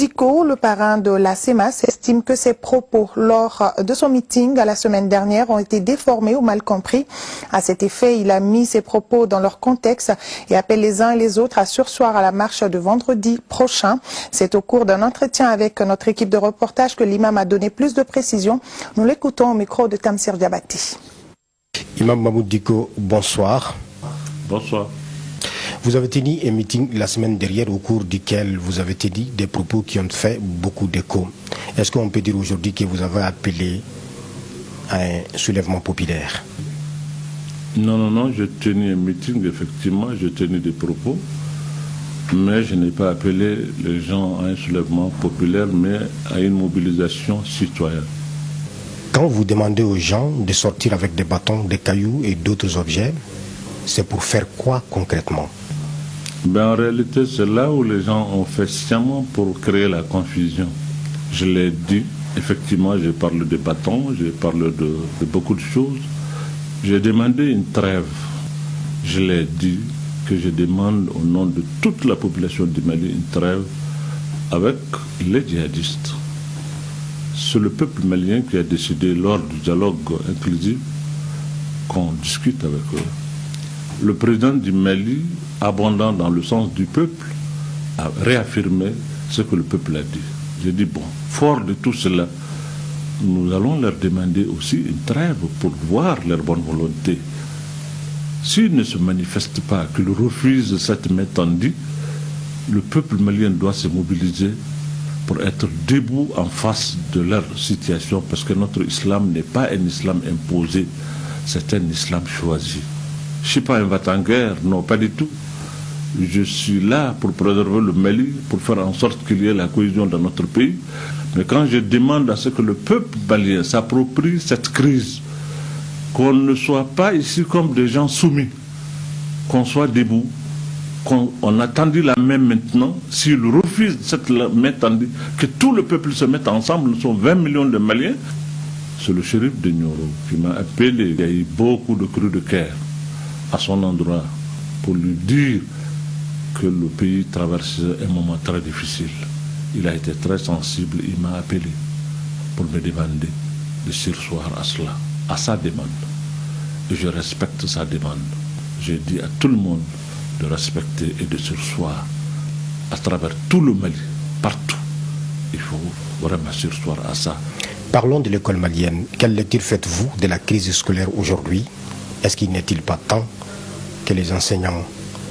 Dicko, le parrain de la CEMAS, estime que ses propos lors de son meeting la semaine dernière ont été déformés ou mal compris. À cet effet, il a mis ses propos dans leur contexte et appelle les uns et les autres à surseoir à la marche de vendredi prochain. C'est au cours d'un entretien avec notre équipe de reportage que l'imam a donné plus de précisions. Nous l'écoutons au micro de Tamsir Diabati. Imam Mahmoud Dicko, bonsoir. Bonsoir. Vous avez tenu un meeting la semaine dernière au cours duquel vous avez tenu des propos qui ont fait beaucoup d'écho. Est-ce qu'on peut dire aujourd'hui que vous avez appelé à un soulèvement populaire? Non, j'ai tenu un meeting, effectivement, j'ai tenu des propos, mais je n'ai pas appelé les gens à un soulèvement populaire, mais à une mobilisation citoyenne. Quand vous demandez aux gens de sortir avec des bâtons, des cailloux et d'autres objets, c'est pour faire quoi concrètement? En réalité, c'est là où les gens ont fait sciemment pour créer la confusion. Je l'ai dit, effectivement, je parle de bâtons, je parle de beaucoup de choses. J'ai demandé une trêve. Je l'ai dit que je demande au nom de toute la population du Mali une trêve avec les djihadistes. C'est le peuple malien qui a décidé lors du dialogue inclusif qu'on discute avec eux. Le président du Mali, abondant dans le sens du peuple, a réaffirmé ce que le peuple a dit. J'ai dit, bon, fort de tout cela, nous allons leur demander aussi une trêve pour voir leur bonne volonté. S'ils ne se manifestent pas, qu'ils refusent cette main tendue, le peuple malien doit se mobiliser pour être debout en face de leur situation, parce que notre islam n'est pas un islam imposé, c'est un islam choisi. Je ne suis pas un va-t-en-guerre, non, pas du tout. Je suis là pour préserver le Mali, pour faire en sorte qu'il y ait la cohésion dans notre pays. Mais quand je demande à ce que le peuple malien s'approprie cette crise, qu'on ne soit pas ici comme des gens soumis, qu'on soit debout, qu'on a tendu la main maintenant, s'ils refusent cette main tendue, que tout le peuple se mette ensemble, nous sommes 20 millions de Maliens. C'est le shérif de Nioro qui m'a appelé, il y a eu beaucoup de cris de cœur à son endroit pour lui dire que le pays traverse un moment très difficile. Il a été très sensible, il m'a appelé pour me demander de surseoir à cela, à sa demande. Et je respecte sa demande. J'ai dit à tout le monde de respecter et de surseoir à travers tout le Mali, partout. Il faut vraiment surseoir à ça. Parlons de l'école malienne. Quelle lecture faites-vous de la crise scolaire aujourd'hui? Est-ce qu'il n'est-il pas temps que les enseignants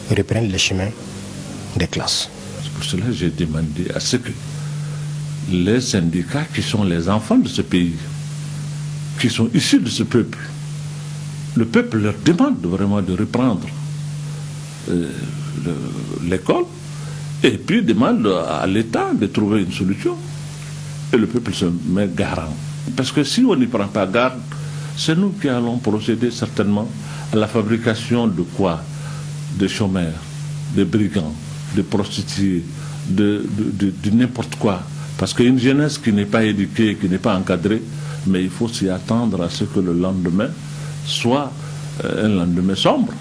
reprennent le chemin des classes? C'est pour cela que j'ai demandé à ce que les syndicats qui sont les enfants de ce pays, qui sont issus de ce peuple, le peuple leur demande vraiment de reprendre l'école et puis demande à l'État de trouver une solution. Et le peuple se met garant. Parce que si on n'y prend pas garde, c'est nous qui allons procéder certainement à la fabrication de quoi? De chômeurs, de brigands, de prostituées, de n'importe quoi. Parce qu'une jeunesse qui n'est pas éduquée, qui n'est pas encadrée, mais il faut s'y attendre à ce que le lendemain soit un lendemain sombre.